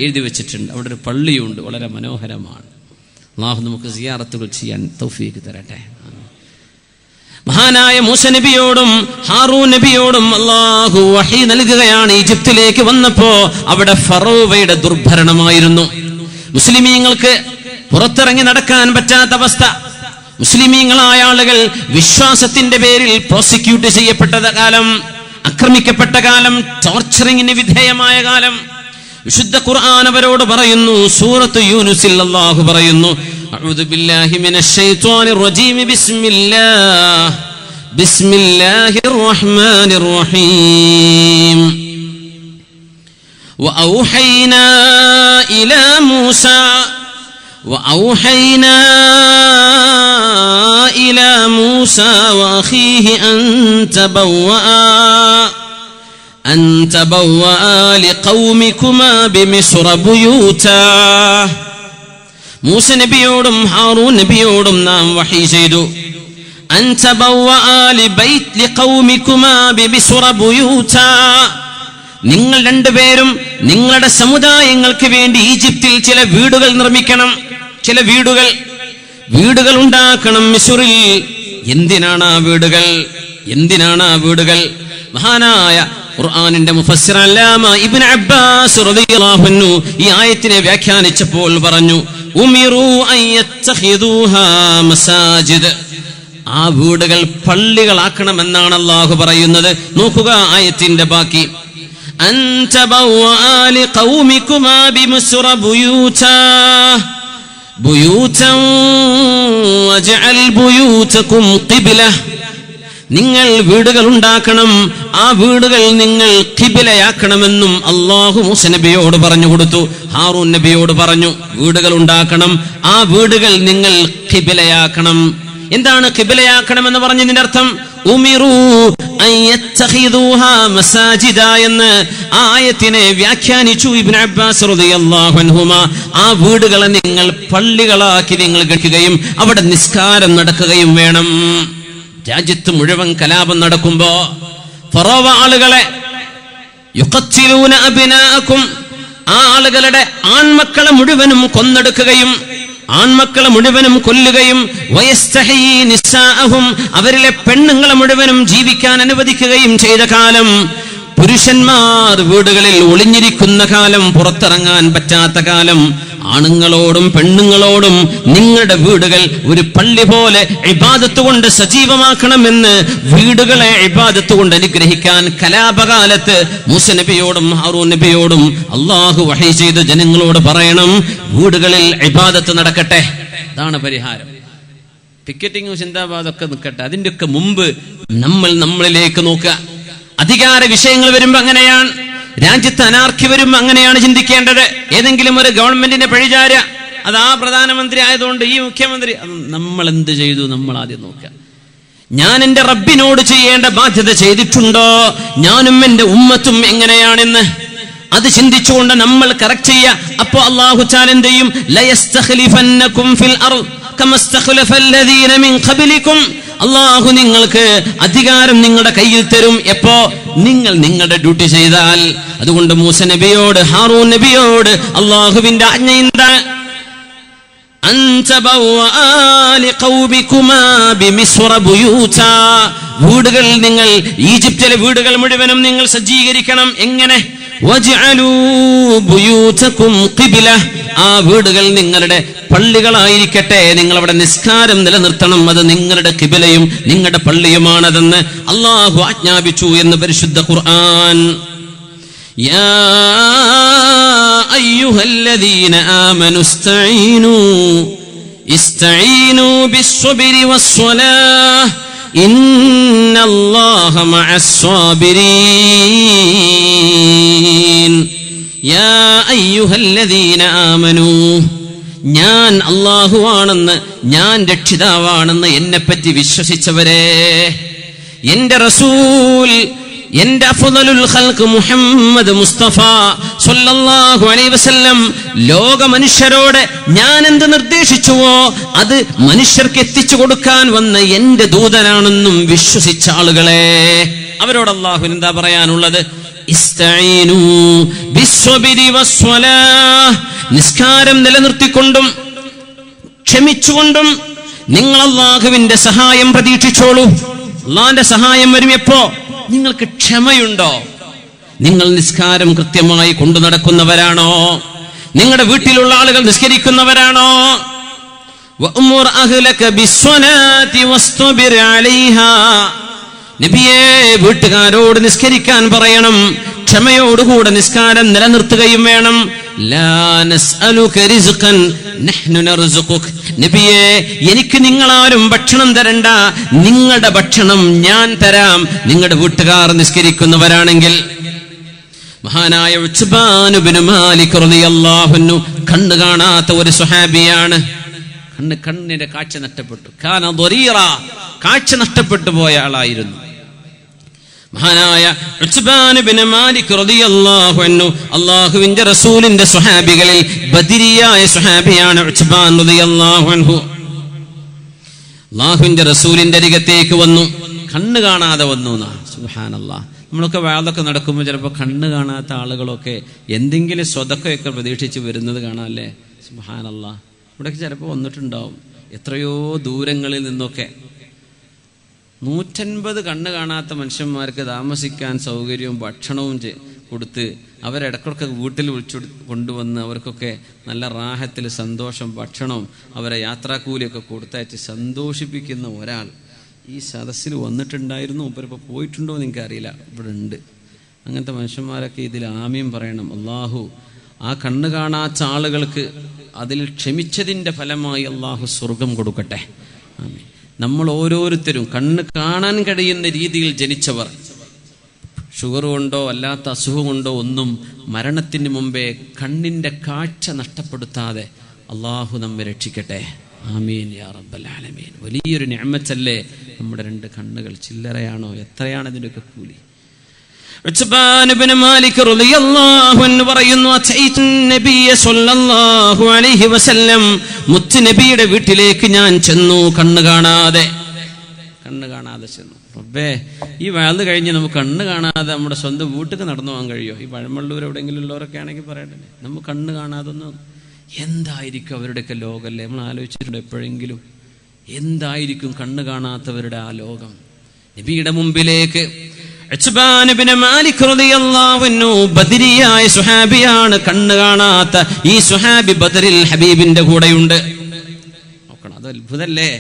എഴുതി വെച്ചിട്ടുണ്ട്. അവിടെ ഒരു പള്ളിയുണ്ട്, വളരെ മനോഹരമാണ്. അള്ളാഹു നമുക്ക് സിയാറത്തുകൾ ചെയ്യാൻ തൗഫീഖ് തരട്ടെ. മഹാനായ മൂസ നബിയോടും ഹാറൂൻ നബിയോടും അള്ളാഹു വഹി നൽകുകയാണ്. ഈജിപ്തിലേക്ക് വന്നപ്പോ അവിടെ ഫറോവയുടെ ദുർഭരണമായിരുന്നു. മുസ്ലിമീങ്ങൾക്ക് പുറത്തിറങ്ങി നടക്കാൻ പറ്റാത്ത അവസ്ഥ. മുസ്ലിമീങ്ങളായ ആളുകൾ വിശ്വാസത്തിന്റെ പേരിൽ പ്രോസിക്യൂട്ട് ചെയ്യപ്പെട്ട കാലം, ആക്രമിക്കപ്പെട്ട കാലം, ടോർച്ചറിങ്ങിന് വിധേയമായ കാലം. വിശുദ്ധ ഖുർആൻ അവരോട് പറയുന്നു. സൂറത്ത് യൂനുസിൽ അല്ലാഹു പറയുന്നു, അഊദു ബില്ലാഹി മിനശ് ശൈത്വാനിർ റജീം, ബിസ്മില്ലാഹിർ റഹ്മാനിർ റഹീം. വഔഹൈനാ ഇലാ മൂസാ വഅഖീഹി أن تبوأ لقومكما بمصر بيوتا. മൂസ നബിയോടും ഹാറൂൻ നബിയോടും നാം വഹി ചെയ്തു. أن تبوأ لقومكما بمصر بيوتا. നിങ്ങൾ രണ്ടുപേരും നിങ്ങളുടെ സമുദായങ്ങൾക്ക് വേണ്ടി ഈജിപ്തിൽ ചില വീടുകൾ നിർമ്മിക്കണം, ചില വീടുകൾ ഉണ്ടാക്കണം മിസ്റിൽ. എന്തിനാണ് ആ വീടുകൾ? മഹാനായ ഖുർആനിന്റെ മുഫസ്സിർ അല്ലാമ ഇബ്നു അബ്ബാസ് റളിയല്ലാഹു അൻഹു ഈ ആയത്തിനെ വ്യാഖ്യാനിച്ചപ്പോൾ പറഞ്ഞു, ഉമിറു അൻ യത്തഖിദൂഹാ മസാജിദ്. ആ വീടുകൾ പള്ളികളാക്കണമെന്നാണ് അല്ലാഹു പറയുന്നത്. നോക്കുക ആയത്തിന്റെ ബാക്കി. അൻ തബവ്വഅ ലിഖൗമികുമാ ബിമിസ്റ ബുയൂതൻ വജഅൽ ബുയൂതകും ഖിബ്ല. നിങ്ങൾ വീടുകൾ ഉണ്ടാക്കണം, ആ വീടുകൾ നിങ്ങൾ ഖിബിലയാക്കണമെന്നും അല്ലാഹു മൂസ നബിയോട് പറഞ്ഞു കൊടുത്തു. ഹാറൂൻ നബിയോട് പറഞ്ഞു, വീടുകൾ ഉണ്ടാക്കണം, ആ വീടുകൾ നിങ്ങൾ ഖിബിലയാക്കണം. എന്താണ് ഖിബിലയാക്കണം എന്ന് പറഞ്ഞതിന്റെ അർത്ഥം? ഉമിറു അൻ യത്തഖിദൂഹാ മസാജിദ എന്ന് ആയത്തിനെ വ്യാഖ്യാനിച്ചു ഇബ്നു അബ്ബാസ് റളിയല്ലാഹു അൻഹുമാ. ആ വീടുകളെ നിങ്ങൾ പള്ളികളാക്കി നിങ്ങൾ ഗണിക്കുകയും അവിടെ നിസ്കാരം നടക്കുകയും വേണം. രാജ്യത്ത് മുഴുവൻ കലാപം നടക്കുമ്പോ ഫറോവ ആളുകളെ യുഖത്തിലൂന അബ്നാഅകും, ആ ആളുകളുടെ ആൺമക്കളെ മുഴുവനും കൊന്നെടുക്കുകയും ആൺമക്കളെ മുഴുവനും കൊല്ലുകയും വയസ്തഹീ നിസാഅഹും, അവരിലെ പെണ്ണുങ്ങളെ മുഴുവനും ജീവിക്കാൻ അനുവദിക്കുകയും ചെയ്ത കാലം, പുരുഷന്മാർ വീടുകളിൽ ഒളിഞ്ഞിരിക്കുന്ന കാലം, പുറത്തിറങ്ങാൻ പറ്റാത്ത കാലം, ആണുങ്ങളോടും പെണ്ണുങ്ങളോടും നിങ്ങളുടെ വീടുകൾ ഒരു പള്ളി പോലെ ഇബാദത്ത് കൊണ്ട് സജീവമാക്കണമെന്ന്, വീടുകളെ ഇബാദത്ത് കൊണ്ട് അനുഗ്രഹിക്കാൻ കലാപകാലത്ത് മൂസ നബിയോടും ഹാറൂൻ നബിയോടും അള്ളാഹു വഹി ചെയ്ത് ജനങ്ങളോട് പറയണം, വീടുകളിൽ ഇബാദത്ത് നടക്കട്ടെ. അതാണ് പരിഹാരം. പിക്കറ്റിംഗ് ചിന്താബാദൊക്കെ നിൽക്കട്ടെ. അതിൻ്റെയൊക്കെ മുമ്പ് നമ്മളിലേക്ക് നോക്കുക. അധികാര വിഷയങ്ങൾ വരുമ്പോ അങ്ങനെയാണ്, രാജ്യത്ത് അനാർക്കി വരുമ്പോ അങ്ങനെയാണ് ചിന്തിക്കേണ്ടത്. ഏതെങ്കിലും ഒരു ഗവൺമെന്റിനെ പഴിചാര, അത് ആ പ്രധാനമന്ത്രി ആയതുകൊണ്ട് ഈ മുഖ്യമന്ത്രി, നമ്മൾ എന്ത് ചെയ്തു നമ്മൾ ആദ്യം നോക്കുക. ഞാൻ എന്റെ റബ്ബിനോട് ചെയ്യേണ്ട ബാധ്യത ചെയ്തിട്ടുണ്ടോ? ഞാനും എന്റെ ഉമ്മത്തും എങ്ങനെയാണെന്ന് അത് ചിന്തിച്ചുകൊണ്ട് നമ്മൾ കറക്റ്റ് ചെയ്യുക. അപ്പോ അല്ലാഹു തആല എന്ത് ചെയ്യും? ലയസ്തഖ്ലിഫന്നകും ഫിൽ അർദ് കമസ്തഖ്ലഫല്ലദീന മിൻ ഖബ്ലികും. അല്ലാഹു നിങ്ങൾക്ക് അധികാരം നിങ്ങളുടെ കയ്യിൽ തരും. എപ്പോ? നിങ്ങൾ നിങ്ങളുടെ ഡ്യൂട്ടി ചെയ്താൽ. അതുകൊണ്ട് മൂസ നബിയോട് ഹാറൂൻ നബിയോട് അല്ലാഹുവിന്റെ ആജ്ഞ എന്താണ്? അൻ തബവ്വഅ ലിഖൗമികുമാ ബിമിസ്റ ബുയൂതാ. വീടുകൾ നിങ്ങൾ ഈജിപ്തിലെ വീടുകൾ മുഴുവനും നിങ്ങൾ സജ്ജീകരിക്കണം. എങ്ങനെ? വജഅലൂ ബുയൂതകും ഖിബ്ല. ആ വീടുകൾ നിങ്ങളുടെ പള്ളികളായിരിക്കട്ടെ, നിങ്ങൾ അവിടെ നിസ്കാരം നിലനിർത്തണം. അത് നിങ്ങളുടെ ഖിബലയും നിങ്ങളുടെ പള്ളിയുമാണതെന്ന് അല്ലാഹു ആജ്ഞാപിച്ചു എന്ന് പരിശുദ്ധ ഖുർആൻ. യാ അയ്യുഹല്ലദീന ആമനു ഇസ്തഈനൂ ബിസ്സബ്രി വസ്സലാഹ് ഇന്നല്ലാഹ മഅസ്സാബിരീൻ. യാ അയ്യുഹല്ലദീന ആമനൂ, ഞാൻ അല്ലാഹുവാണെന്ന്, ഞാൻ രക്ഷിതാവാണെന്ന് എന്നെപ്പറ്റി വിശ്വസിച്ചവരെ, എന്റെ റസൂൽ, എന്റെ അഫ്ളലുൽ ഖൽഖ് മുഹമ്മദ് മുസ്തഫ സ്വല്ലല്ലാഹു അലൈഹി വസല്ലം ലോക മനുഷ്യരോട് ഞാൻ എന്ത് നിർദ്ദേശിച്ചുവോ അത് മനുഷ്യർക്ക് എത്തിച്ചു കൊടുക്കാൻ വന്ന എന്റെ ദൂതനാണെന്നും വിശ്വസിച്ച ആളുകളെ, അവരോട് അല്ലാഹു എന്താ പറയാനുള്ളത്? ഇസ്തഈനൂ ബിസ്സബ്രി വസ്സലാഹ്, നിസ്കാരം നിലനിർത്തിക്കൊണ്ടും ക്ഷമിച്ചുകൊണ്ടും നിങ്ങൾ അല്ലാഹുവിന്റെ സഹായം പ്രതീക്ഷിച്ചോളൂ. അല്ലാഹുവിന്റെ സഹായം വരും എപ്പോ? നിങ്ങൾക്ക് ക്ഷമയുണ്ടോ? നിങ്ങൾ നിസ്കാരം കൃത്യമായി കൊണ്ടു നടക്കുന്നവരാണോ? നിങ്ങളുടെ വീട്ടിലുള്ള ആളുകൾ നിസ്കരിക്കുന്നവരാണോ? വഅ്മുർ അഹ്ലക ബിസ്സലാത്തി വസ്തബിർ അലൈഹാ, നബിയേ വീട്ടുകാരോട് നിസ്കരിക്കാൻ പറയണം, ക്ഷമയോടുകൂടെ നിസ്കാരം നിലനിർത്തുകയും വേണം. ലാ നസ്അലുക റിസ്ഖൻ നഹ്നു നർസുഖുക, നബിയേ എനിക്ക് നിങ്ങളാരും ഭക്ഷണം തരണ്ട, നിങ്ങളുടെ ഭക്ഷണം ഞാൻ തരാം, നിങ്ങളുടെ വീട്ടുകാർ നിസ്കരിക്കുന്നവരാണെങ്കിൽ. മഹാനായ ഉത്ബാൻ ഇബ്നു മാലിക് റളിയല്ലാഹു അൻഹു കണ്ണ് കാണാത്ത ഒരു സ്വഹാബിയാണ്. കണ്ണിന്റെ കാഴ്ച നഷ്ടപ്പെട്ടു. കാന ദരീറ, കാഴ്ച നഷ്ടപ്പെട്ടു പോയ ആളായിരുന്നു മഹാനായ ഉത്ബാൻ ഇബ്നു മാലിക് റളിയല്ലാഹു അൻഹു. അല്ലാഹുവിന്റെ റസൂലിന്റെ സ്വഹാബികളിൽ ബദരിയായ സ്വഹാബിയാണ് ഉത്ബാൻ റളിയല്ലാഹു അൻഹു. അല്ലാഹുവിന്റെ റസൂലിന്റെ അരികത്തേക്ക് വന്നു, കണ്ണ് കാണാതെ വന്നു. സുബ്ഹാനല്ലാഹ്. നമ്മളൊക്കെ വാളൊക്കെ നടക്കുമ്പോൾ ചിലപ്പോൾ കണ്ണ് കാണാത്ത ആളുകളൊക്കെ എന്തെങ്കിലും സ്വതക്കയൊക്കെ പ്രതീക്ഷിച്ച് വരുന്നത് കാണാമല്ലേ? സുബ്ഹാനല്ലാഹ്. ഇവിടേക്ക് ചിലപ്പോൾ വന്നിട്ടുണ്ടാവും എത്രയോ ദൂരങ്ങളിൽ നിന്നൊക്കെ. 150 കണ്ണ് കാണാത്ത മനുഷ്യന്മാർക്ക് താമസിക്കാൻ സൗകര്യവും ഭക്ഷണവും കൊടുത്ത് അവരിടക്കൊക്കെ വീട്ടിൽ വിളിച്ചു കൊണ്ടുവന്ന് അവർക്കൊക്കെ നല്ല റാഹത്തിൽ സന്തോഷം, ഭക്ഷണവും അവരെ യാത്രാക്കൂലിയൊക്കെ കൊടുത്തയച്ച് സന്തോഷിപ്പിക്കുന്ന ഒരാൾ ഈ സദസ്സിൽ വന്നിട്ടുണ്ടായിരുന്നു. ഇപ്പോൾ പോയിട്ടുണ്ടോ എന്ന് എനിക്കറിയില്ല. ഇവിടെ ഉണ്ട് അങ്ങനത്തെ മനുഷ്യന്മാരൊക്കെ. ഇതിൽ ആമീൻ പറയണം. അള്ളാഹു ആ കണ്ണ് കാണാത്ത ആളുകൾക്ക് അതിൽ ക്ഷമിച്ചതിൻ്റെ ഫലമായി അള്ളാഹു സ്വർഗം കൊടുക്കട്ടെ. ആമീൻ. നമ്മൾ ഓരോരുത്തരും കണ്ണ് കാണാൻ കഴിയുന്ന രീതിയിൽ ജനിച്ചവർ, ഷുഗർ കൊണ്ടോ അല്ലാത്ത അസുഖം കൊണ്ടോ ഒന്നും മരണത്തിന് മുമ്പേ കണ്ണിൻ്റെ കാഴ്ച നഷ്ടപ്പെടുത്താതെ അള്ളാഹു നമ്മെ രക്ഷിക്കട്ടെ. ആമീൻ യാ റബ്ബൽ ആലമീൻ. വലിയൊരു നിഅമത്തല്ലേ നമ്മുടെ 2 കണ്ണുകൾ. ചില്ലറയാണോ? എത്രയാണ് ഇതിൻ്റെയൊക്കെ കൂലി? ഉത്ബാൻ ഇബ്നു മാലിക് റളിയല്ലാഹു അൻഹു പറയുന്നു, അതൈതു നബിയ സ്വല്ലല്ലാഹു അലൈഹി വസല്ലം, മുത്ത് നബിയുടെ വീട്ടിലേക്ക് ഞാൻ ചെന്നു, കണ്ണ് കാണാതെ ചെന്നു. റബ്ബേ, ഈ വയല് കഴിഞ്ഞ് നമുക്ക് കണ്ണ് കാണാതെ നമ്മുടെ സ്വന്തം വീട്ടിൽ നടന്നു പോകാൻ കഴിയുമോ? ഈ പഴമള്ളൂർ എവിടെയെങ്കിലും ഉള്ളവരൊക്കെ ആണെങ്കിൽ പറയണ്ടേ, നമുക്ക് കണ്ണ് കാണാതൊന്നും എന്തായിരിക്കും അവരുടെയൊക്കെ ലോകമല്ലേ? നമ്മൾ ആലോചിച്ചിട്ടുണ്ട് എപ്പോഴെങ്കിലും? എന്തായിരിക്കും കണ്ണ് കാണാത്തവരുടെ ആ ലോകം? നബിയുടെ മുമ്പിലേക്ക് ഉത്ബാൻ ഇബ്നു മാലിക് റളിയല്ലാഹു അൻഹു ബദരിയായ സ്വഹാബിയാണ്. കണ്ണ് കാണാത്ത ഈ സ്വഹാബി ബദറിൽ ഹബീബിന്റെ കൂടെയുണ്ട്. നോക്കണം, അത് അത്ഭുതല്ലേ?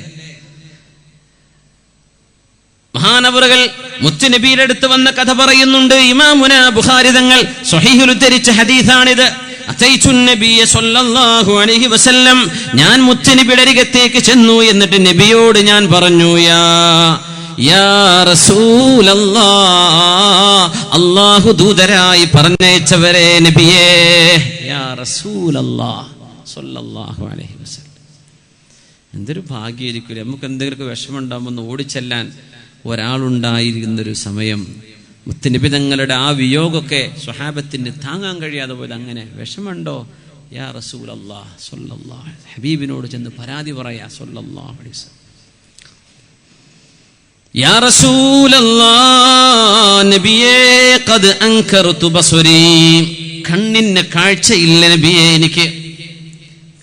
മഹാനവറുകൾ മുത്തുനബിയുടെ അടുത്ത് വന്ന കഥ പറയുന്നുണ്ട്. ഇമാമുന ബുഖാരി തങ്ങൾ സ്വഹീഹുൽ ഉദ്ധരിച്ച ഹദീസാണിത്. അതൈതു നബിയ സ്വല്ലല്ലാഹു അലൈഹി വസല്ലം, ഞാൻ മുത്തുനബിയുടെ അരികത്തേക്ക് ചെന്നു. എന്നിട്ട് നബിയോട് ഞാൻ പറഞ്ഞു, യാ റസൂലല്ലാഹ്, അല്ലാഹു ദൂതരായി പറഞ്ഞയച്ചവരെ നബിയേ, യാ റസൂലല്ലാഹ് സ്വല്ലല്ലാഹു അലൈഹി വസല്ലം. എന്തൊരു ഭാഗ്യമായിരിക്കും നമുക്ക്. എന്തെങ്കിലുമൊക്കെ വിഷമം ഉണ്ടാകുമ്പോൾ ഓടിച്ചെല്ലാൻ ഒരാളുണ്ടായിരുന്നൊരു സമയം. മുത്തുനബി തങ്ങളുടെ ആ വിയോഗമൊക്കെ സ്വഹാബത്തിന് താങ്ങാൻ കഴിയാതെ പോയത്. അങ്ങനെ വിഷമമുണ്ടോ? യാ റസൂലല്ലാഹ് സ്വല്ലല്ലാഹു അലൈഹി, ഹബീബിനോട് ചെന്ന് പരാതി പറയാ സ്വല്ലല്ലാഹു അലൈഹി വസല്ലം. യാ റസൂലല്ലാഹ്, നബിയേ, ഖദ് അൻകർതു ബസ്വരി, കണ്ണിന് കാഴ്ചയില്ല നബിയേ. എനിക്ക്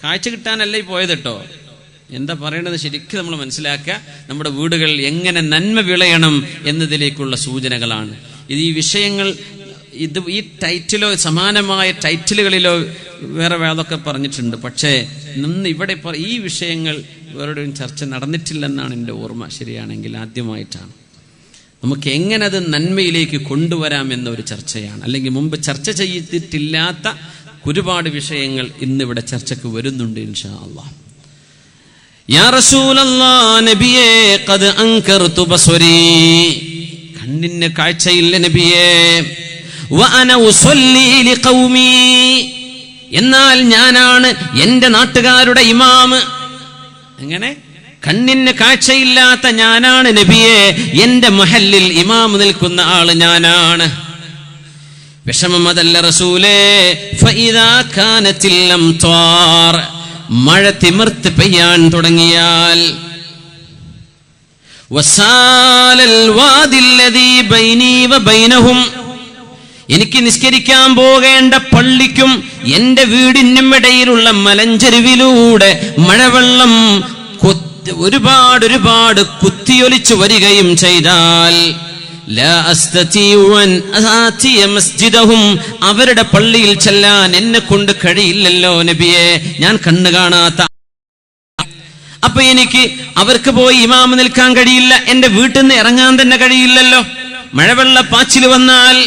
കാഴ്ച കിട്ടാനല്ല ഈ പോയത് കേട്ടോ. എന്താ പറയണത് ശരിക്കും നമ്മൾ മനസ്സിലാക്കുക. നമ്മുടെ വീടുകൾ എങ്ങനെ നന്മ വിളയണം എന്നതിലേക്കുള്ള സൂചനകളാണ് ഇത്. ഈ വിഷയങ്ങൾ ഈ ടൈറ്റിലോ സമാനമായ ടൈറ്റിലുകളിലോ വേറെ വേദമൊക്കെ പറഞ്ഞിട്ടുണ്ട്. പക്ഷേ ഇന്ന് ഇവിടെ ഈ വിഷയങ്ങൾ വേറെ ചർച്ച നടന്നിട്ടില്ലെന്നാണ് എൻ്റെ ഓർമ്മ. ശരിയാണെങ്കിൽ ആദ്യമായിട്ടാണ്. നമുക്ക് എങ്ങനെ അത് നന്മയിലേക്ക് കൊണ്ടുവരാം എന്നൊരു ചർച്ചയാണ്. അല്ലെങ്കിൽ മുമ്പ് ചർച്ച ചെയ്തിട്ടില്ലാത്ത ഒരുപാട് വിഷയങ്ങൾ ഇന്നിവിടെ ചർച്ചയ്ക്ക് വരുന്നുണ്ട് ഇൻഷാ അല്ലാഹ്. യാ റസൂലല്ലാഹ്, നബിയേ, ഖദ് അൻകർതു ബസ്വരി, കണ്ണിന് കാഴ്ചയില്ല നബിയേ. വഅന ഉസല്ലി ലിഖൗമി, എന്നാൽ ഞാനാണ് എൻ്റെ നാട്ടുകാരുടെ ഇമാമ്. അങ്ങനെ കണ്ണിന് കാഴ്ചയില്ലാത്ത ഞാനാണ് നബിയെ, എൻ്റെ മഹല്ലിൽ ഇമാം നിൽക്കുന്ന ആള് ഞാനാണ്. വിഷമം അതല്ല റസൂലേ. ഫഇദാ കാനത്തിൽ അംത്വാർ, മഴ തിമിർത്ത് പെയ്യാൻ തുടങ്ങിയാൽ, വസാലൽ വാദില്ലദീ ബൈനി വബൈനഹും, എനിക്ക് നിസ്കരിക്കാൻ പോകേണ്ട പള്ളിക്കും എന്റെ വീടിനും ഇടയിലുള്ള മലഞ്ചെരുവിലൂടെ മഴവെള്ളം ഒരുപാട് കുത്തിയൊലിച്ചു വരികയും ചെയ്താൽ അവരുടെ പള്ളിയിൽ ചെല്ലാൻ എന്നെ കൊണ്ട് കഴിയില്ലല്ലോ നബിയെ, ഞാൻ കണ്ണു കാണാത്ത. അപ്പൊ എനിക്ക് അവർക്ക് പോയി ഇമാമ നിൽക്കാൻ കഴിയില്ല, എന്റെ വീട്ടിൽ നിന്ന് ഇറങ്ങാൻ തന്നെ കഴിയില്ലല്ലോ. മഴവെള്ള പാച്ചിൽ വന്നാൽ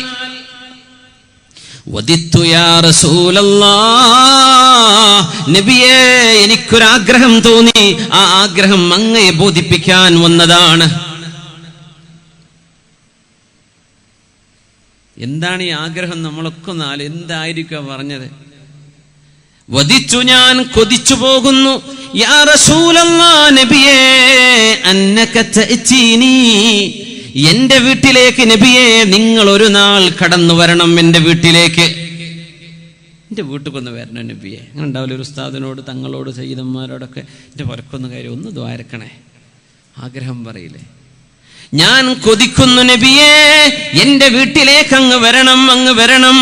നബിയേ, എനിക്കൊരാഗ്രഹം തോന്നി. ആ ആഗ്രഹം അങ്ങയെ ബോധിപ്പിക്കാൻ വന്നതാണ്. എന്താണ് ഈ ആഗ്രഹം? നമ്മളൊക്കെ നാല് എന്തായിരിക്കും പറഞ്ഞത്? വദിച്ചു, ഞാൻ കൊതിച്ചു പോകുന്നു. യാ റസൂലല്ലാഹ്, നബിയേ, അന്നക തഅതീനി, എന്റെ വീട്ടിലേക്ക് നബിയെ നിങ്ങൾ ഒരു നാൾ കടന്നു വരണം. എന്റെ വീട്ടിലേക്ക്, എന്റെ വീട്ടിൽ വരണം നബിയെ. അങ്ങനെ ഉണ്ടാവില്ല ഒരു ഉസ്താദിനോട്, തങ്ങളോട്, സയ്യിദന്മാരോടൊക്കെ എന്റെ പുറക്കൊന്ന് കാര്യം ഒന്ന് ദ്വാരക്കണേ, ആഗ്രഹം പറയില്ലേ? ഞാൻ കൊതിക്കുന്നു നബിയേ, എന്റെ വീട്ടിലേക്ക് അങ്ങ് വരണം, അങ്ങ് വരണം.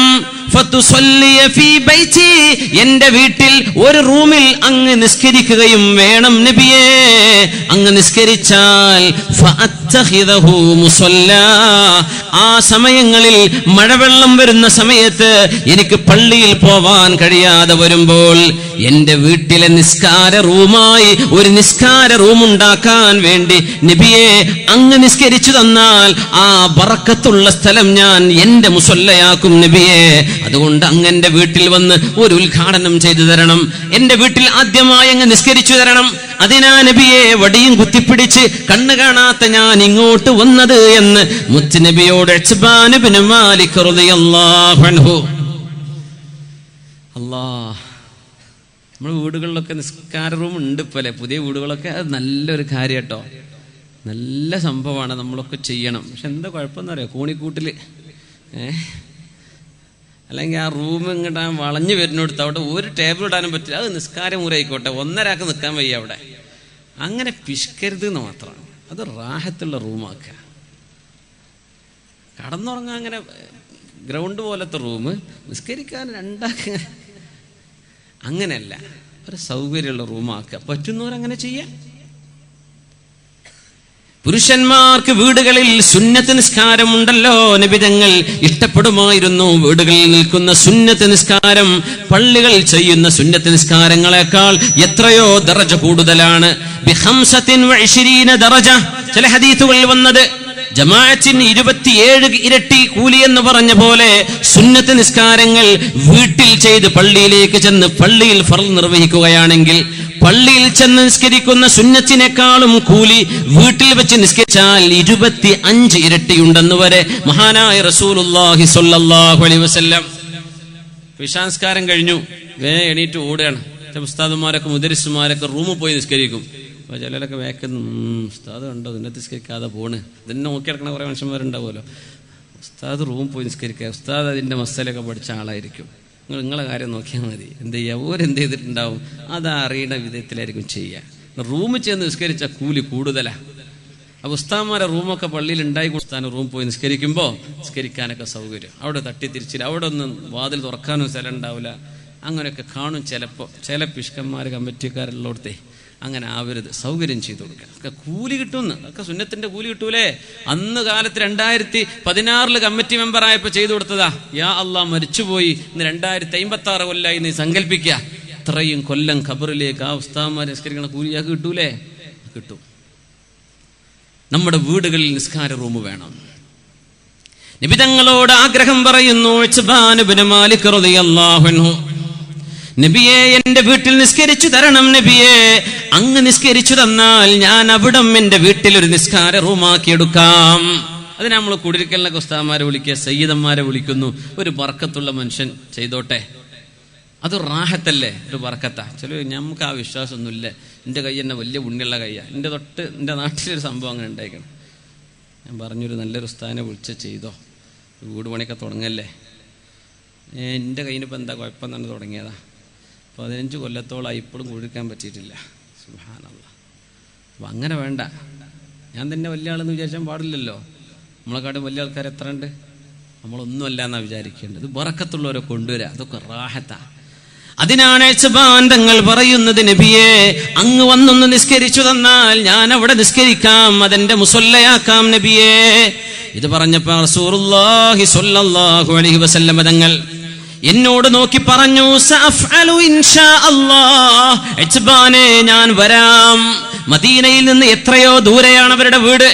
എന്റെ വീട്ടിൽ ഒരു റൂമിൽ അങ്ങ് നിസ്കരിക്കുകയും വേണം നബിയേ. അങ്ങ് നിസ്കരിച്ചാൽ ആ സമയങ്ങളിൽ മഴവെള്ളം വരുന്ന സമയത്ത് എനിക്ക് പള്ളിയിൽ പോവാൻ കഴിയാതെ വരുമ്പോൾ എന്റെ വീട്ടിലെ നിസ്കാര റൂമായി ഒരു നിസ്കാര റൂം ഉണ്ടാക്കാൻ വേണ്ടി നബിയെ അങ്ങ് നിസ്കരിച്ചു തന്നാൽ ആ ബറക്കത്തുള്ള സ്ഥലം ഞാൻ എന്റെ മുസല്ലയാക്കും നബിയെ. അതുകൊണ്ട് അങ്ങന്റെ വീട്ടിൽ വന്ന് ഒരു ഉദ്ഘാടനം ചെയ്തു തരണം. എന്റെ വീട്ടിൽ ആദ്യമായി അങ്ങ് നിസ്കരിച്ചു തരണം. അതിനാ നബിയെ വടിയും കുത്തിപ്പിടിച്ച് കണ്ണു കാണാത്ത ഞാൻ ഇങ്ങോട്ട് വന്നത് എന്ന് മുത്തുനബിയോട് ഉത്ബാൻ ഇബ്നു മാലിക് റളിയല്ലാഹു അൻഹു. അല്ലാഹ്, നമ്മുടെ വീടുകളിലൊക്കെ നിസ്കാര റൂം ഉണ്ട് പോലെ, പുതിയ വീടുകളൊക്കെ. അത് നല്ലൊരു കാര്യം കേട്ടോ, നല്ല സംഭവമാണ്, നമ്മളൊക്കെ ചെയ്യണം. പക്ഷെ എന്താ കുഴപ്പമെന്ന് അറിയാം, കോണിക്കൂട്ടിൽ അല്ലെങ്കിൽ ആ റൂം ഇങ്ങോട്ട് വളഞ്ഞു വരുന്നിടത്ത് അവിടെ ഒരു ടേബിൾ ഇടാനും പറ്റില്ല. അത് നിസ്കാരം മുറിയായിക്കോട്ടെ, ഒന്നരാൾക്ക് നിൽക്കാൻ വയ്യ അവിടെ. അങ്ങനെ പിഷ്കരുത് എന്ന് മാത്രമാണ്. അത് റാഹത്തുള്ള റൂമാക്കുക. കടന്നുറങ്ങാൻ അങ്ങനെ ഗ്രൗണ്ട് പോലത്തെ റൂം, നിസ്കരിക്കാൻ രണ്ടാക്കുക, അങ്ങനെയല്ല, ഒരു സൗകര്യമുള്ള റൂമാക്കുക. പറ്റുന്നവരങ്ങനെ ചെയ്യാം. പുരുഷന്മാർക്ക് വീടുകളിൽ സുന്നത്ത് നിസ്കാരം ഉണ്ടല്ലോ, നബിതങ്ങൾ ഇഷ്ടപ്പെടുമായിരുന്നു. വീടുകളിൽ നിൽക്കുന്ന സുന്നത്ത് നിസ്കാരം പള്ളികൾ ചെയ്യുന്ന സുന്നത്ത് നിസ്കാരങ്ങളെക്കാൾ എത്രയോ ദറജ കൂടുതലാണ്. ദറജ. ചില ഹദീസുകളിൽ വന്നത് ജമാഅത്തിന് 27 ഇരട്ടി കൂലി എന്ന് പറഞ്ഞ പോലെ സുന്നത്ത് നിസ്കാരങ്ങൾ വീട്ടിൽ ചെയ്ത് പള്ളിയിലേക്ക് ചെന്ന് പള്ളിയിൽ ഫർള് നിർവഹിക്കുകയാണെങ്കിൽ പള്ളിയിൽ ചെന്ന് നിസ്കരിക്കുന്ന സുന്നത്തിനേക്കാളും കൂലി വീട്ടിൽ വെച്ച് നിസ്കരിച്ചാൽ 25 ഇരട്ടിയുണ്ടെന്ന് വരെ മഹാനായ റസൂലുള്ളാഹി സ്വല്ലല്ലാഹു അലൈഹി വസല്ലം. വിശാംസ്കാരം കഴിഞ്ഞു, എണീറ്റ് ഓടുകയാണ്. ഉസ്താദുമാരൊക്കെ മുദരിസുമാരൊക്കെ റൂമിൽ പോയി നിസ്കരിക്കും. അപ്പോൾ ചിലരൊക്കെ വേക്കുന്നു, ഉസ്താദ് കണ്ടോ ഇതിനകത്ത് നിസ്കരിക്കാതെ പോണ്, ഇതിനെ നോക്കിയെടുക്കണ കുറേ മനുഷ്യന്മാരുണ്ടാവുമല്ലോ. ഉസ്താദ് റൂമിൽ പോയി നിസ്കരിക്കുക, ഉസ്താദ് അതിൻ്റെ മസലൊക്കെ പഠിച്ച ആളായിരിക്കും. നിങ്ങളെ കാര്യം നോക്കിയാൽ മതി. എന്ത് ചെയ്യുക, ഓരെന്ത് ചെയ്തിട്ടുണ്ടാവും, അത് അറിയുന്ന വിധത്തിലായിരിക്കും ചെയ്യുക. റൂമിൽ ചെന്ന് നിസ്കരിച്ച കൂലി കൂടുതലാണ്. അപ്പോൾ ഉസ്താദ്മാരെ റൂമൊക്കെ പള്ളിയിൽ ഉണ്ടായി കൊടുത്താൽ റൂമിൽ പോയി നിസ്കരിക്കുമ്പോൾ നിസ്കരിക്കാനൊക്കെ സൗകര്യം. അവിടെ തട്ടിത്തിരിച്ചില്ല, അവിടെ ഒന്നും വാതിൽ തുറക്കാനും സ്ഥലം ഉണ്ടാവില്ല. അങ്ങനെയൊക്കെ കാണും ചിലപ്പോൾ. ചില പിഷ്കന്മാർ കമ്മിറ്റിക്കാരുള്ളടത്തെ അങ്ങനെ ആവരുത്, സൗകര്യം ചെയ്തു കൊടുക്കുക. ഒക്കെ കൂലി കിട്ടുമെന്ന്, ഒക്കെ സുന്നത്തിന്റെ കൂലി കിട്ടൂലേ. അന്ന് കാലത്ത് 2016 കമ്മിറ്റി മെമ്പറായപ്പോൾ ചെയ്തു കൊടുത്തതാ. യാ അള്ളാ, മരിച്ചുപോയി, ഇന്ന് 2056 കൊല്ലായി നീ സങ്കല്പിക്കുക. ഇത്രയും കൊല്ലം ഖബറിലേക്ക് ആ ഉസ്താദ്മാർ നിസ്കരിക്കണ കൂലിയാക്ക് കിട്ടൂലേ? കിട്ടും. നമ്മുടെ വീടുകളിൽ നിസ്കാര റൂം വേണം. നബി തങ്ങളോട് ആഗ്രഹം പറയുന്നു ഉത്ബാൻ ഇബ്നു മാലിക് റളിയല്ലാഹു അൻഹു, നബിയെ എന്റെ വീട്ടിൽ നിസ്കരിച്ചു തരണം നബിയെ. അങ്ങ് നിസ്കരിച്ചു തന്നാൽ ഞാൻ അവിടം എന്റെ വീട്ടിൽ ഒരു നിസ്കാര റൂമാക്കി എടുക്കാം. അതിന് നമ്മൾ കുടിരിക്കലിനൊക്കെ ഉസ്താദ്മാരെ വിളിക്കുക, സയ്യിദന്മാരെ വിളിക്കുന്നു. ഒരു ബർക്കത്തുള്ള മനുഷ്യൻ ചെയ്തോട്ടെ, അത് റാഹത്തല്ലേ, ഒരു ബർക്കത്താ. ചില നമുക്ക് ആ വിശ്വാസമൊന്നുമില്ല. എൻ്റെ കൈ എന്നെ വലിയ പുണ്യമുള്ള കയ്യാണ്. എൻ്റെ നാട്ടിലൊരു സംഭവം അങ്ങനെ ഉണ്ടായിക്കണം. ഞാൻ പറഞ്ഞൊരു നല്ലൊരു ഉസ്താദിനെ വിളിച്ച് ചെയ്തോ, വീട് പണിയൊക്കെ തുടങ്ങല്ലേ, എൻ്റെ കയ്യിനിപ്പോൾ എന്താ കുഴപ്പം തന്നെ തുടങ്ങിയതാ. 15 കൊല്ലത്തോളമായി ഇപ്പോഴും കുടിക്കാൻ പറ്റിയിട്ടില്ല. സുബ്ഹാനല്ലാഹ്. അപ്പം അങ്ങനെ വേണ്ട. ഞാൻ തന്നെ വലിയ ആളെന്ന് വിചാരിച്ചാൽ പാടില്ലല്ലോ. നമ്മളെക്കാട്ടും വലിയ ആൾക്കാർ എത്ര ഉണ്ട്? നമ്മളൊന്നുമല്ല എന്നാ വിചാരിക്കേണ്ടത്. ബറക്കത്തുള്ളവരെ കൊണ്ടുവരാ, അതൊക്കെ റാഹത്താ. അതിനാണ് ഇത്ബാൻ തങ്ങൾ പറയുന്നത്, നബിയെ അങ്ങ് വന്നൊന്ന് നിസ്കരിച്ചു തന്നാൽ ഞാൻ അവിടെ നിസ്കരിക്കാം, അതെന്റെ മുസല്ലയാക്കാം നബിയെ. ഇത് പറഞ്ഞപ്പോൾ റസൂലുള്ളാഹി സ്വല്ലല്ലാഹു അലൈഹി വസല്ലം തങ്ങൾ എന്നോട് നോക്കി പറഞ്ഞു, സഅഫ്അലു ഇൻഷാ അല്ലാഹ്, ഇത്ബാനെ ഞാൻ വരാം. മദീനയിൽ നിന്ന് എത്രയോ ദൂരെയാണ് അവരുടെ വീട്.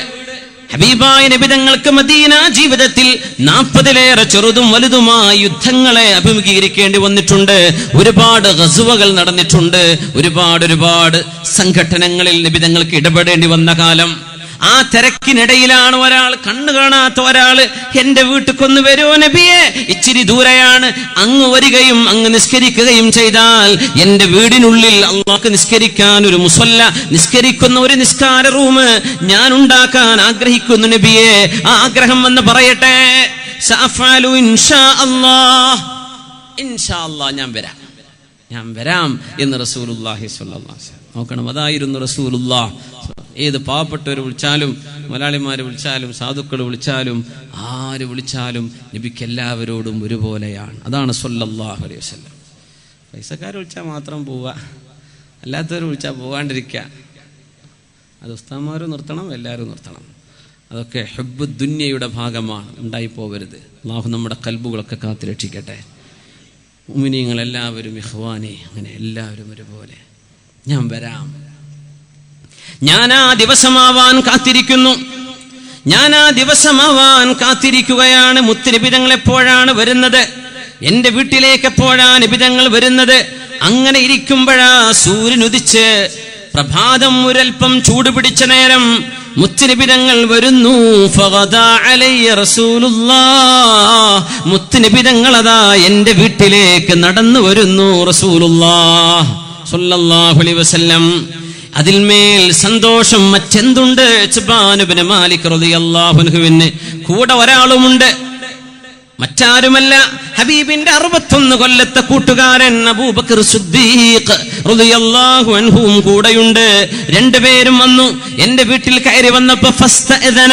ഹബീബായ നബി തങ്ങൾക്ക് മദീന ജീവിതത്തിൽ 40-ലേറെ ചെറുതും വലുതുമായ യുദ്ധങ്ങളെ അഭിമുഖീകരിക്കേണ്ടി വന്നിട്ടുണ്ട്. ഒരുപാട് ഗസ്വകൾ നടന്നിട്ടുണ്ട്. ഒരുപാട് സംഘടനകളിൽ നബി തങ്ങൾക്ക് ഇടപെടേണ്ടി വന്ന കാലം. ആ തിരക്കിനിടയിലാണ് ഒരാൾ, കണ്ണു കാണാത്ത ഒരാള്, എന്റെ വീട്ടിൽക്കൊന്ന് വരുമോ നബിയെ, ഇച്ചിരി ദൂരെയാണ്, അങ്ങ് വരികയും അങ്ങ് നിസ്കരിക്കുകയും ചെയ്താൽ എന്റെ വീടിനുള്ളിൽ അള്ളാഹ്ക്ക് നിസ്കരിക്കാൻ ഒരു മുസല്ല, നിസ്കരിക്കുന്ന ഒരു നിസ്കാര റൂം ഞാൻ ഉണ്ടാക്കാൻ ആഗ്രഹിക്കുന്നു നബിയെ. ആ ആഗ്രഹം എന്ന് പറയട്ടെ, സഅഫഅലു ഇൻഷാ അല്ലാഹ്, ഇൻഷാ അല്ലാഹ് ഞാൻ വരാം എന്ന് റസൂലുള്ളാഹി സ്വല്ലല്ലാഹു അലൈഹി വസല്ലം. നോക്കണം, അതായിരുന്നു റസൂലുള്ളാഹ്. ഏത് പാവപ്പെട്ടവർ വിളിച്ചാലും, മലയാളിമാർ വിളിച്ചാലും, സാധുക്കൾ വിളിച്ചാലും, ആര് വിളിച്ചാലും നബിക്ക് എല്ലാവരോടും ഒരുപോലെയാണ്. അതാണ് സ്വല്ലല്ലാഹു അലൈഹി വസല്ലം. പൈസക്കാർ വിളിച്ചാൽ മാത്രം പോവുക, അല്ലാത്തവർ വിളിച്ചാൽ പോകാണ്ടിരിക്കുക. അത് ഉസ്താദ്മാരും നിർത്തണം, എല്ലാവരും നിർത്തണം. അതൊക്കെ ഹുബ്ബു ദുനിയയുടെ ഭാഗമാണ്, ഉണ്ടായി പോകരുത്. അല്ലാഹു നമ്മുടെ ഖൽബുകളൊക്കെ കാത്തുരക്ഷിക്കട്ടെ. മുഅ്മിനീങ്ങൾ എല്ലാവരും ഇഖ്വാനി, അങ്ങനെ എല്ലാവരും ഒരുപോലെ. ഞാൻ വരാം, ഞാൻ ആ ദിവസമാവാൻ കാത്തിരിക്കുകയാണ്. മുത്തുനബി തങ്ങൾ എപ്പോഴാണ് വരുന്നത്? എന്റെ വീട്ടിലേക്ക് എപ്പോഴാണ് നബി തങ്ങൾ വരുന്നത്? അങ്ങനെ ഇരിക്കുമ്പോഴാ സൂര്യൻ ഉദിച്ച് പ്രഭാതം ഒരൽപ്പം ചൂട് പിടിച്ച നേരം മുത്തുനബി തങ്ങൾ വരുന്നു. ഫഗദാ അലയ്യ റസൂലുള്ളാഹ്, മുത്തുനബി തങ്ങൾ അതാ എന്റെ വീട്ടിലേക്ക് നടന്നു വരുന്നു. റസൂലുള്ളാഹ് സ്വല്ലല്ലാഹു അലൈഹി വസല്ലം. അതിൽമേൽ സന്തോഷം മറ്റെന്തുണ്ട്? ഇത്ബാൻ ഇബ്നു മാലിക് റളിയല്ലാഹു അൻഹുവിന് കൂടെ ഒരാളുമുണ്ട്, മറ്റാരുമല്ല, ഹബീബിന്റെ 61 കൊല്ലത്തെ കൂട്ടുകാരൻ അബൂബക്കർ സിദ്ദീഖ് റളിയല്ലാഹു അൻഹുവും കൂടെയുണ്ട്. രണ്ടുപേരും വന്നു. എന്റെ വീട്ടിൽ കയറി വന്നപ്പോ ഫസ്തഅദന,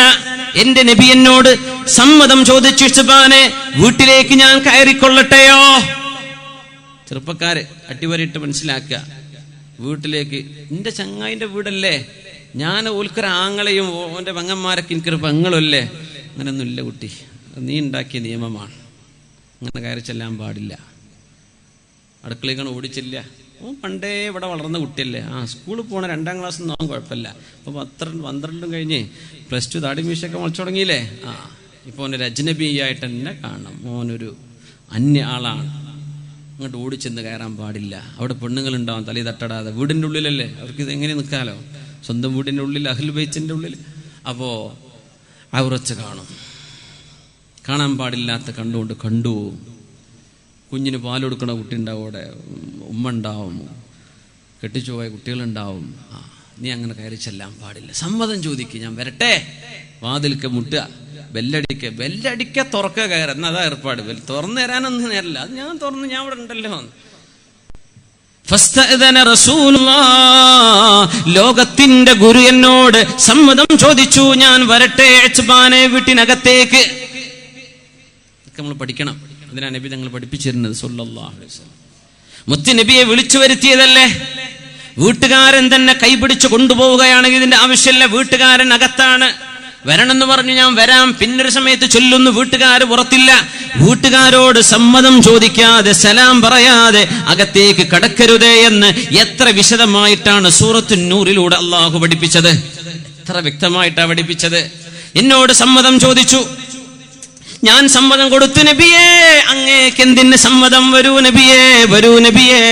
എന്റെ നബി എന്നോട് സമ്മതം ചോദിച്ചു, ഇത്ബാനെ വീട്ടിലേക്ക് ഞാൻ കയറിക്കൊള്ളട്ടെയോ? ചെറുപ്പക്കാരെ അട്ടിവരിട്ട് മനസ്സിലാക്കുക, വീട്ടിലേക്ക്, എന്റെ ചങ്ങായിന്റെ വീടല്ലേ, ഞാൻ ഓൽക്കൊരു ആങ്ങളെയും ഓന്റെ പെങ്ങന്മാരൊക്കെ എനിക്കൊരു പെങ്ങളുമല്ലേ. അങ്ങനെയൊന്നും ഇല്ല കുട്ടി, നീ ഉണ്ടാക്കിയ നിയമമാണ്. അങ്ങനെ കയറി ചെല്ലാൻ പാടില്ല. അടുക്കളേക്കാണ് ഓടിച്ചില്ല. പണ്ടേ ഇവിടെ വളർന്ന കുട്ടിയല്ലേ, സ്കൂളിൽ പോണ 2ാം ക്ലാസ് ഒന്നും കുഴപ്പമില്ല. ഇപ്പോൾ 12 കഴിഞ്ഞ് +2 താടി മീശയൊക്കെ മുളച്ചു തുടങ്ങിയില്ലേ. ഇപ്പോൾ ഓനൊരു അജ്നബിയായിട്ട് തന്നെ കാണണം, മോനൊരു അന്യ ആളാണ്. അങ്ങോട്ട് ഓടിച്ചെന്ന് കയറാൻ പാടില്ല. അവിടെ പെണ്ണുങ്ങളുണ്ടാവും തലയിൽ തട്ടടാതെ. വീടിൻ്റെ ഉള്ളിലല്ലേ, അവർക്ക് ഇതെങ്ങനെ നിൽക്കാലോ, സ്വന്തം വീടിൻ്റെ ഉള്ളിൽ, അഹ്ലുൽ ബൈത്തിന്റെ ഉള്ളിൽ. അപ്പോൾ ഔറത്ത് കാണാൻ പാടില്ലാത്ത കണ്ടുകൊണ്ട് കണ്ടു. കുഞ്ഞിന് പാൽ കൊടുക്കണ കുട്ടി ഉണ്ടാവും, അവിടെ ഉമ്മ ഉണ്ടാവും, കെട്ടിച്ചു പോയ കുട്ടികളുണ്ടാവും. നീ അങ്ങനെ കയറി ചെല്ലാൻ പാടില്ല. സമ്മതം ചോദിക്കുക, ഞാൻ വരട്ടെ. വാതിൽക്ക് മുട്ടുക, ബെല്ലടിക്ക തുറക്കുക, കയറുക. എന്നാ അതാ ഏർപ്പാട്. തുറന്നു തരാനൊന്നും നേരല്ല, അത് ഞാൻ തുറന്ന്, ഞാൻ ഇവിടെ ഉണ്ടല്ലോ. ലോകത്തിന്റെ ഗുരു എന്നോട് സമ്മതം ചോദിച്ചു, ഞാൻ വരട്ടെ ഇത്ബാനെ വീട്ടിനകത്തേക്ക്. നമ്മൾ പഠിക്കണം. അതിനാണ് നബി തങ്ങൾ പഠിപ്പിച്ചിരുന്നത് സ്വല്ലല്ലാഹു അലൈഹി വസല്ലം. മുത്ത് നബിയെ വിളിച്ചു വരുത്തിയതല്ലേ. വീട്ടുകാരൻ തന്നെ കൈപിടിച്ച് കൊണ്ടുപോവുകയാണെങ്കിൽ ഇതിന്റെ ആവശ്യമില്ല. വീട്ടുകാരൻ അകത്താണ്. വരണമെന്ന് പറഞ്ഞു, ഞാൻ വരാം. പിന്നൊരു സമയത്ത് ചൊല്ലുന്നു, വീട്ടുകാർ പുറത്തില്ല. വീട്ടുകാരോട് സമ്മതം ചോദിക്കാതെ, സലാം പറയാതെ അകത്തേക്ക് കടക്കരുതേ എന്ന് എത്ര വിശദമായിട്ടാണ് സൂറത്തുൻ നൂറിലൂടെ അള്ളാഹു പഠിപ്പിച്ചത്. എത്ര വ്യക്തമായിട്ടാണ് പഠിപ്പിച്ചത്. എന്നോട് സമ്മതം ചോദിച്ചു, ഞാൻ സമ്മതം കൊടുത്തു. നബിയേ, അങ്ങേക്ക് എന്തിന് സമ്മതം? വരൂ നബിയേ, വരൂ നബിയേ.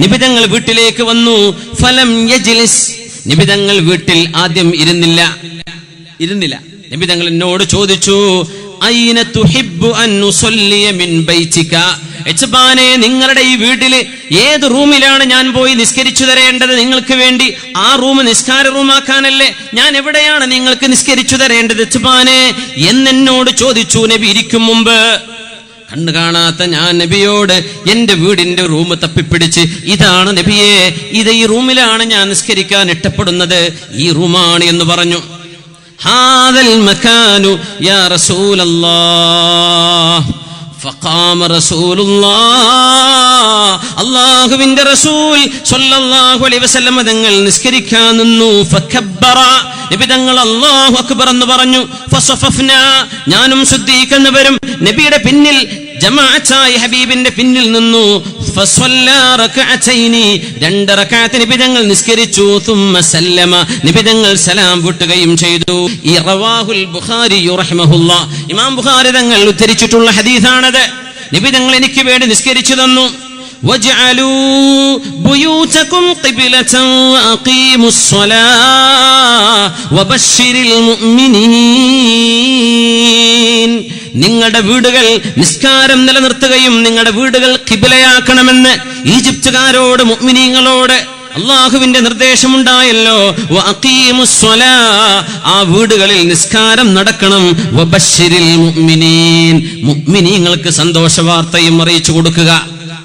നിബിതങ്ങൾ വീട്ടിലേക്ക് വന്നു. ഫലം യജ്ലിസ്, നിബിതങ്ങൾ വീട്ടിൽ ആദ്യം ഇരുന്നില്ല. നിബിതങ്ങൾ എന്നോട് ചോദിച്ചു, അയ്ന തുഹിബ്ബു അൻ നുസല്ലിയ മിൻ ബൈതിക, ഇത്ബാനെ നിങ്ങളുടെ ഈ വീട്ടില് ഏത് റൂമിലാണ് ഞാൻ പോയി നിസ്കരിച്ചു തരേണ്ടത് നിങ്ങൾക്ക് വേണ്ടി? ആ റൂം നിസ്കാര റൂമാക്കാനല്ലേ? ഞാൻ എവിടെയാണ് നിങ്ങൾക്ക് നിസ്കരിച്ചു തരേണ്ടത് ഇത്ബാനെ എന്നോട് ചോദിച്ചു. നബി ഇരിക്കും മുമ്പ് കണ്ണു കാണാത്ത ഞാൻ നബിയോട് എന്റെ വീടിന്റെ റൂം തപ്പിപ്പിടിച്ച്, ഇതാണ് നബിയെ, ഇത് ഈ റൂമിലാണ് ഞാൻ നിസ്കരിക്കാൻ ഇഷ്ടപ്പെടുന്നത്, ഈ റൂമാണ് എന്ന് പറഞ്ഞു. ഹാദൽ മകാനു യാ റസൂലല്ലാഹ്. ഫഖാമ റസൂലുള്ളാഹ്, അല്ലാഹുവിന്റെ റസൂൽ സ്വല്ലല്ലാഹു അലൈഹി വസല്ലം തങ്ങൾ നിസ്കരിക്കാൻ നിന്നു. ഫകബ്ബറ, നബി തങ്ങൾ അല്ലാഹു അക്ബർ എന്ന് പറഞ്ഞു. ഫസഫഫ്നാ, ഞാനും സിദ്ദീഖ് എന്നിവരും നബിയുടെ പിന്നിൽ ജമാഅത്തായി ഹബീബിന്റെ പിന്നിൽ നിന്നു. ഫസല്ലാ റകഅതൈനി, 2 റകഅത്ത് നബി തങ്ങൾ നിസ്കരിച്ചു. തുമ്മ സല്ലമ, നബി തങ്ങൾ സലാം വീട്ടുകയും ചെയ്തു. ഈ റവാഹുൽ ബുഖാരി റഹിമഹുല്ലാഹ്, ഇമാം ബുഖാരി തങ്ങൾ ഉദ്ധരിച്ചിട്ടുള്ള ഹദീസാണത്. നബി തങ്ങൾ എനിക്ക് വേണ്ടി നിസ്കരിച്ചു തന്നു. വജഅലൂ ബുയൂതകും ഖിബ്ലതൻ വഅഖീമുസ് സ്വലാഹ വബശ്ശിരിൽ മുഅ്മിനീൻ. നിങ്ങളുടെ വീടുകൾ നിസ്കാരം നിലനിർത്തുകയും നിങ്ങളുടെ വീടുകൾ ഖിബ്ലയാക്കണമെന്ന് ഈജിപ്തുകാരോട്, മുഅ്മിനീങ്ങളോട് അല്ലാഹുവിന്റെ നിർദ്ദേശമുണ്ടായല്ലോ. വഅഖീമുസ് സ്വലാഹ, ആ വീടുകളിൽ നിസ്കാരം നടക്കണം. വബശ്ശിരിൽ മുഅ്മിനീൻ, മുഅ്മിനീങ്ങൾക്ക് സന്തോഷ വാർത്തയും അറിയിച്ചു കൊടുക്കുക.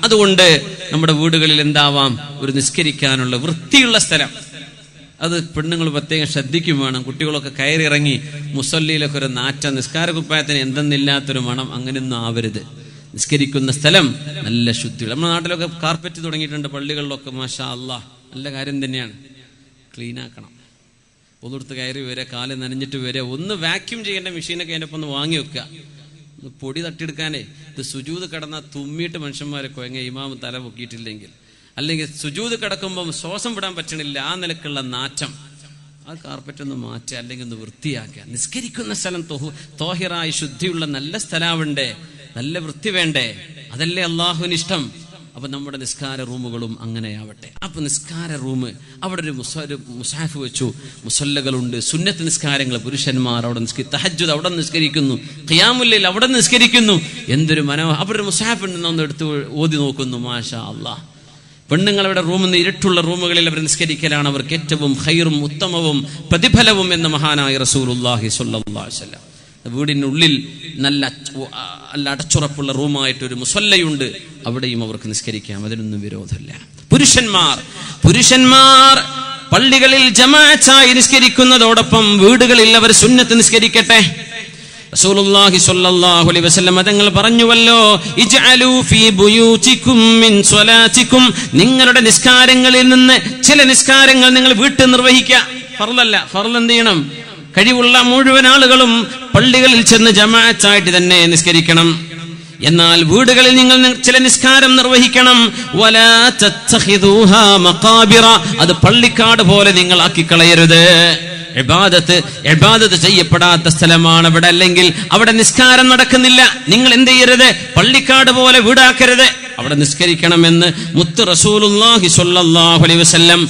അതുകൊണ്ട് നമ്മുടെ വീടുകളിൽ എന്താവാം, ഒരു നിസ്കരിക്കാനുള്ള വൃത്തിയുള്ള സ്ഥലം. അത് പെണ്ണുങ്ങൾ പ്രത്യേകം ശ്രദ്ധിക്കും വേണം. കുട്ടികളൊക്കെ കയറിയിറങ്ങി മുസല്ലിയിലൊക്കെ ഒരു നാറ്റ, നിസ്കാര കുപ്പായത്തിന് എന്തെന്നില്ലാത്തൊരു മണം, അങ്ങനെയൊന്നും ആവരുത്. നിസ്കരിക്കുന്ന സ്ഥലം നല്ല ശുദ്ധി. നമ്മുടെ നാട്ടിലൊക്കെ കാർപ്പറ്റ് തുടങ്ങിയിട്ടുണ്ട് പള്ളികളിലൊക്കെ. മാഷാ അല്ലാഹ്, നല്ല കാര്യം തന്നെയാണ്. ക്ലീനാക്കണം. ഒന്നെടുത്ത് കയറി വരെ, കാല് നനഞ്ഞിട്ട് വരെ, ഒന്ന് വാക്യൂം ചെയ്യേണ്ട മെഷീനൊക്കെ അതിൻ്റെ ഒപ്പം ഒന്ന് വാങ്ങി വെക്കുക. പൊടി തട്ടിയെടുക്കാനേ. ഇത് സുജൂദ് കിടന്ന തുമ്മിയിട്ട് മനുഷ്യന്മാരെ കൊയങ്ങ, ഇമാമ് തല പൊക്കിയിട്ടില്ലെങ്കിൽ, അല്ലെങ്കിൽ സുജൂദ് കിടക്കുമ്പം ശ്വാസം വിടാൻ പറ്റണില്ല, ആ നിലക്കുള്ള നാറ്റം. ആ കാർപ്പറ്റ് ഒന്ന് മാറ്റുക, അല്ലെങ്കിൽ ഒന്ന് വൃത്തിയാക്കുക. നിസ്കരിക്കുന്ന സ്ഥലം തോഹിറായി ശുദ്ധിയുള്ള നല്ല സ്ഥലമാവണ്ടേ, നല്ല വൃത്തി വേണ്ടേ? അതല്ലേ അള്ളാഹുവിന് ഇഷ്ടം. അപ്പൊ നമ്മുടെ നിസ്കാര റൂമുകളും അങ്ങനെയാവട്ടെ. അപ്പൊ നിസ്കാര റൂം, അവിടെ ഒരു മുസാഫ് വെച്ചു, മുസല്ലകളുണ്ട്, സുന്നത്ത് നിസ്കാരങ്ങൾ. പുരുഷന്മാർ അവിടെ തഹജ്ജുദ് അവിടെ നിസ്കരിക്കുന്നു, ഖിയാമുൽ ലൈൽ അവിടെ നിസ്കരിക്കുന്നു. എന്തൊരു അവിടെ ഒരു മുസാഫ് ഉണ്ടെന്ന് ഒന്ന് എടുത്ത് ഓതി നോക്കുന്നു. മാഷാ അല്ലാഹ്. പെണ്ണുങ്ങളുടെ റൂമിൽ നിന്ന് ഇരുട്ടുള്ള റൂമുകളിൽ അവർ നിസ്കരിക്കലാണ് അവർക്ക് ഏറ്റവും ഖൈറും ഉത്തമവും പ്രതിഫലവും എന്ന് മഹാനായ റസൂലുള്ളാഹി സ്വല്ലല്ലാഹു അലൈഹി വസല്ലം. വീടിനുള്ളിൽ നല്ല അടച്ചുറപ്പുള്ള റൂമായിട്ടൊരു മുസല്ലയുണ്ട്, അവിടെയും അവർക്ക് നിസ്കരിക്കാം. അതിനൊന്നും വിരോധമില്ല. പുരുഷന്മാർ പള്ളികളിൽ ജമാഅത്തായി നിസ്കരിക്കുന്നതോടൊപ്പം വീടുകളിൽ അവർ സുന്നത്ത് നിസ്കരിക്കട്ടെ. റസൂലുള്ളാഹി സ്വല്ലല്ലാഹു അലൈഹി വസല്ലം തങ്ങൾ പറഞ്ഞുവല്ലോ, ഇജ്അലൂ ഫീ ബുയൂതികും മിൻ സ്വലാത്തികും, നിങ്ങളുടെ നിസ്കാരങ്ങളിൽ നിന്ന് ചില നിസ്കാരങ്ങൾ നിങ്ങൾ വീട്ടിൽ നിർവഹിക്കുക. ഫർളല്ല. ഫർള് എന്ത് ചെയ്യണം? കഴിവുള്ള മുഴുവൻ ആളുകളും പള്ളികളിൽ ചെന്ന് ജമാഅത്തായിട്ട് തന്നെ നിസ്കരിക്കണം. എന്നാൽ വീടുകളിൽ നിങ്ങൾ ചില നിസ്കാരം നിർവഹിക്കണം. വലാ തത്തഖിദൂഹാ മഖാബിറ, അത് പള്ളിക്കാട് പോലെ നിങ്ങൾ ആക്കിക്കളയരുത്. ഇബാദത്ത് ചെയ്യപ്പെടാത്ത സ്ഥലമാണ് അവിടെ, അല്ലെങ്കിൽ അവിടെ നിസ്കാരം നടക്കുന്നില്ല. നിങ്ങൾ എന്ത് ചെയ്യരുത്? പള്ളിക്കാട് പോലെ വീടാക്കരുത്. അവിടെ നിസ്കരിക്കണമെന്ന് മുത്ത് റസൂലുള്ളാഹി സ്വല്ലല്ലാഹു അലൈഹി വസല്ലം